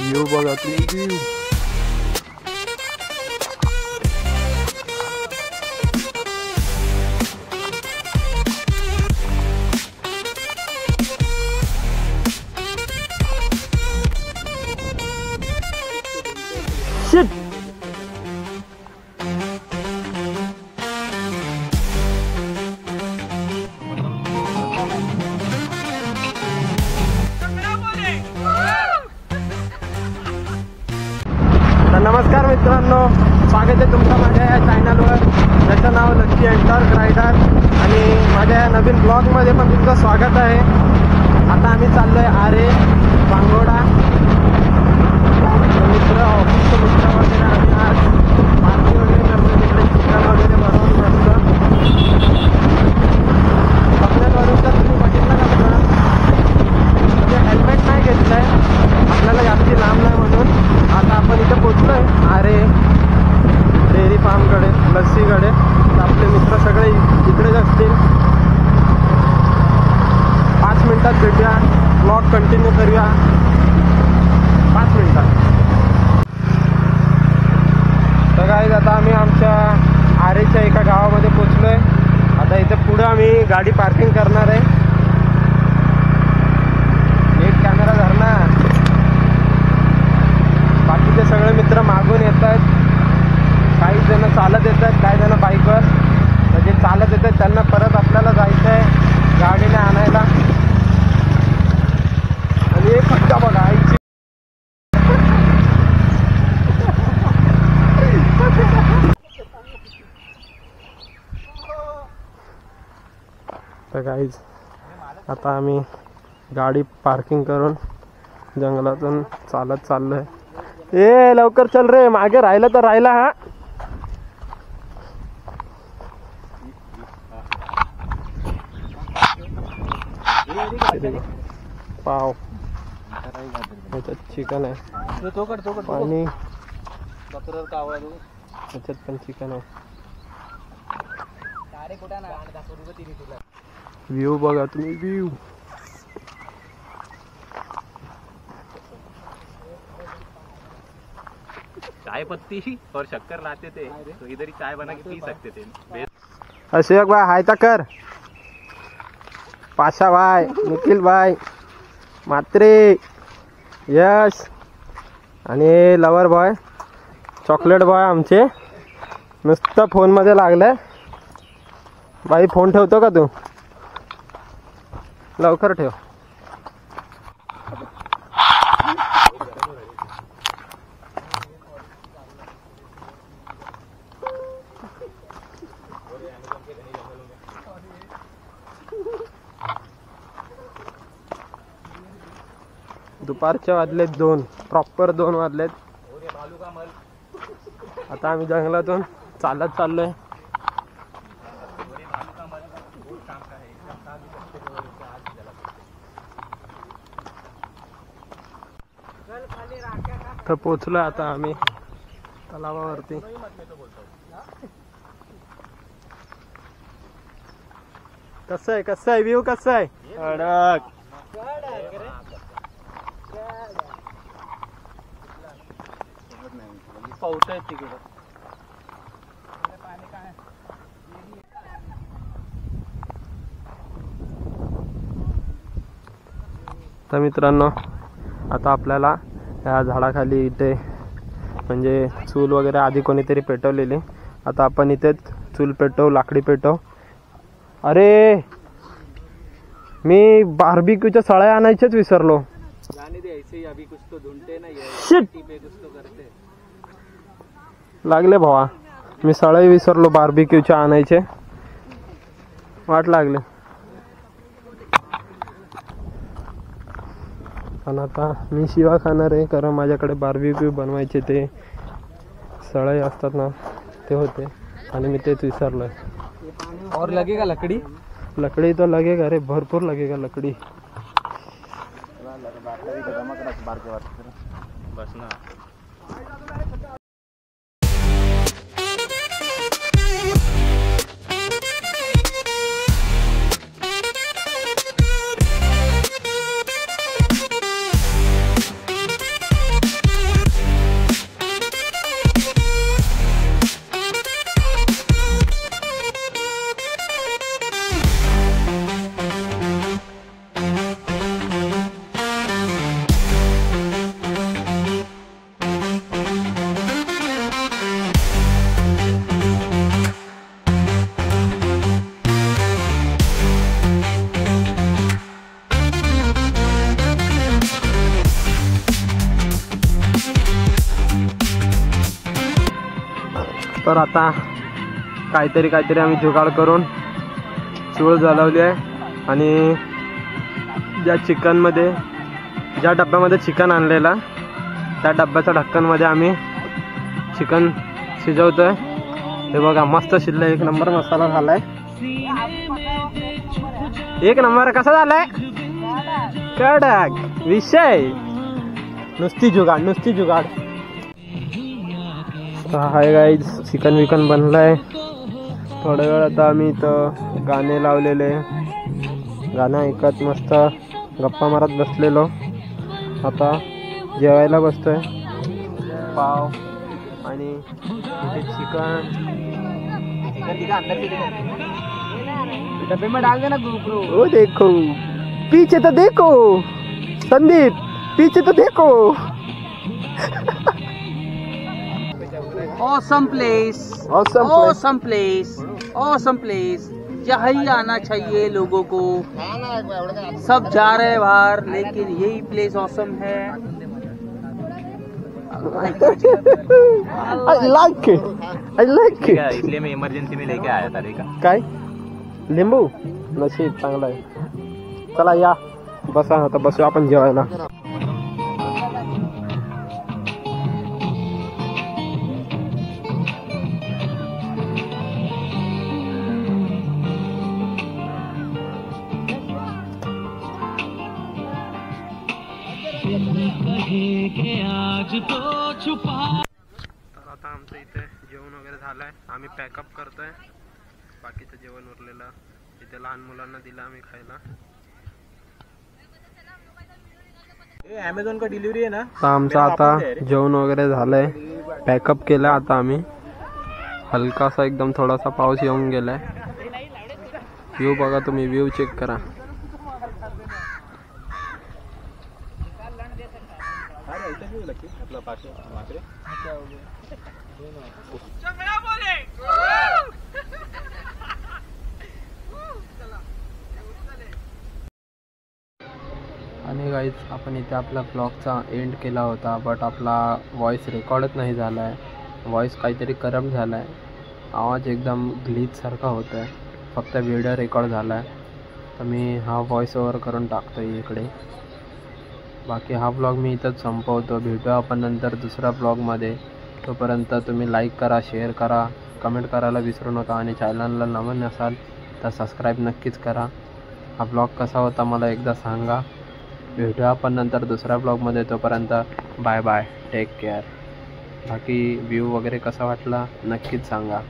View बघा तुम्ही view. Shit. नमस्कार मित्रांनो, स्वागत आहे तुमचं माझ्या या चॅनलवर ज्याचं नाव लकी एंटर रायडर. आणि माझ्या नवीन ब्लॉगमध्ये पण तुमचं स्वागत आहे. आता आम्ही चाललोय आरे बांगोडा. मित्र ऑफिसचे मित्र वगैरे आम्ही आज पार्टी वगैरे करतो तिकडे, चिकन वगैरे बनवून मस्त. आपल्यावरून तर तुम्ही बघितलं का बघा, म्हणजे हेल्मेट नाही घेतलं आहे आपल्याला जास्ती लांब नाही म्हणून. आता आपण इथे पोचलोय आरे डेअरी फार्मकडे, लस्सीकडे. तर आपले मित्र सगळे इकडेच असतील. 5 मिनिटात भेटूया, ब्लॉग कंटिन्यू करूया 5 मिनिटात. तर गाईज आता आम्ही आमच्या आरेच्या एका गावामध्ये पोचलोय. आता इथे पुढं आम्ही गाडी पार्किंग करणार आहे. एक कॅमेरा धरणार. बाकीचे सगळे मित्र मागून येत आहेत. काही जण चालत येत आहेत, काही जण बाईकवर. तर जे चालत येत आहेत त्यांना परत आपल्याला जायचं आहे गाडीने आणायला. आणि एक खड्डा बघा आईची. तर गाईज आता आम्ही गाडी पार्किंग करून जंगलातून चालत चाललोय. ए लवकर चल रे, मागे राहिलं तर राहिला. हा पाव याच्यात चिकन आहे, पाणी याच्यात पण चिकन आहे. व्ह्यू बघा तुम्ही व्ह्यू. चाय पत्ती और शक्कर लाते थे तो इधर ही चाय बना के पी सकते थे. अशोक भाई हाय तकर, पाशा भाई, निखिल भाई, मात्रे, यश आणि लवर बॉय, चॉकलेट बॉय आमचे नुसतं फोनमध्ये लागलंय. भाई फोन ठेवतो का तू? लवकर ठेव. दुपारचे वाजलेत 2, प्रॉपर 2 वाजलेत. आता आम्ही जंगलातून चालत चाललोय. तर पोचलोय आता आम्ही तलावावरती. कसं आहे व्ह्यू कसं आहे? कडक. पाऊस आहे तिकडे. तर मित्रांनो आता आपल्याला या झाडाखाली इथे म्हणजे चूल वगैरे आधी कोणीतरी पेटवलेली, आता आपण इथेच चूल पेटवू, लाकडी पेटवू. अरे मी बार्बिक्यूच्या सळ्या आणायच्याच विसरलो. लागले भावा, मी सळई विसरलो बार्बिक्यूच्या आणायचे, वाट लागले. पण आता मी शिवा खाणार आहे कारण माझ्याकडे बार्बिक्यू बनवायचे ते सळई असतात ना ते होते आणि मी तेच विसरलोय. और लगेगा लकड़ी? लकड़ी तो लगेगा रे, भरपूर लगेगा लकड़ी. बस ना. तर आता काहीतरी आम्ही जुगाड करून चूळ जळवली आहे आणि ज्या चिकनमध्ये ज्या डब्यामध्ये चिकन आणलेला त्या डब्याच्या ढक्कनमध्ये आम्ही चिकन शिजवतोय. हे बघा मस्त शिजलंय, एक नंबर मसाला झालाय, एक नंबर. कसा झालाय? कडक विषय, नुसती जुगाड. हाय गाईज, चिकन विकन बनलाय. थोड्या वेळ आता आम्ही इथं गाणे लावलेले, गाणं ऐकत मस्त गप्पा मारत बसलेलो. आता जेवायला बसतोय. पाव आणि इथे चिकन डब्बे में डाल देना गोप्रो. ओ देखो पीछे तो देखो संदीप, पीछे तो देखो. Awesome place, awesome place. यहाँ ही आना चाहिए लोगों को. सब जा रहे हैं बाहर, लेकिन यही प्लेस ऑसम है. I like it. इसलिए मैं इमरजेंसी में लेके आया था. देखा काय लिंबू नशीब चांगला आहे. चला या बसा, आता बसू आपण जेवायला. तर आता आमचं इथे जेवण वगैरे झालंय, आम्ही पॅकअप करतोय. बाकीचं जेवण उरलेलं इथे लहान मुलांना दिलं आम्ही खायला. अमेझॉन का डिलिव्हरी आहे ना. आमचं आता जेवण वगैरे झालंय, पॅकअप केलं आता आम्ही. हलकासा एकदम थोडासा पाऊस येऊन गेलाय. व्ह्यू बघा तुम्ही, व्ह्यू चेक करा. आणि गाईज आपण इथे आपला ब्लॉगचा एंड केला होता, बट आपला व्हॉइस रेकॉर्डच नाही झाला आहे. व्हॉइस काहीतरी करप्ट झाला आहे, आवाज एकदम ग्लिचसारखा होत आहे. फक्त व्हिडिओ रेकॉर्ड झाला आहे, तर मी हा व्हॉइस ओव्हर करून टाकतो इकडे. बाकी हा ब्लॉग मी इथंच संपवतो. भेटू आपण नंतर दुसऱ्या ब्लॉगमध्ये. तोपर्यंत तुम्ही लाईक करा, शेअर करा, कमेंट करायला विसरू नका. आणि चॅनलला नवीन असाल तर सबस्क्राईब नक्कीच करा. हा ब्लॉग कसा होता मला एकदा सांगा. भेटूया आपण नंतर दुसऱ्या ब्लॉगमध्ये. तोपर्यंत बाय बाय, टेक केअर. बाकी व्ह्यू वगैरे कसा वाटला नक्कीच सांगा.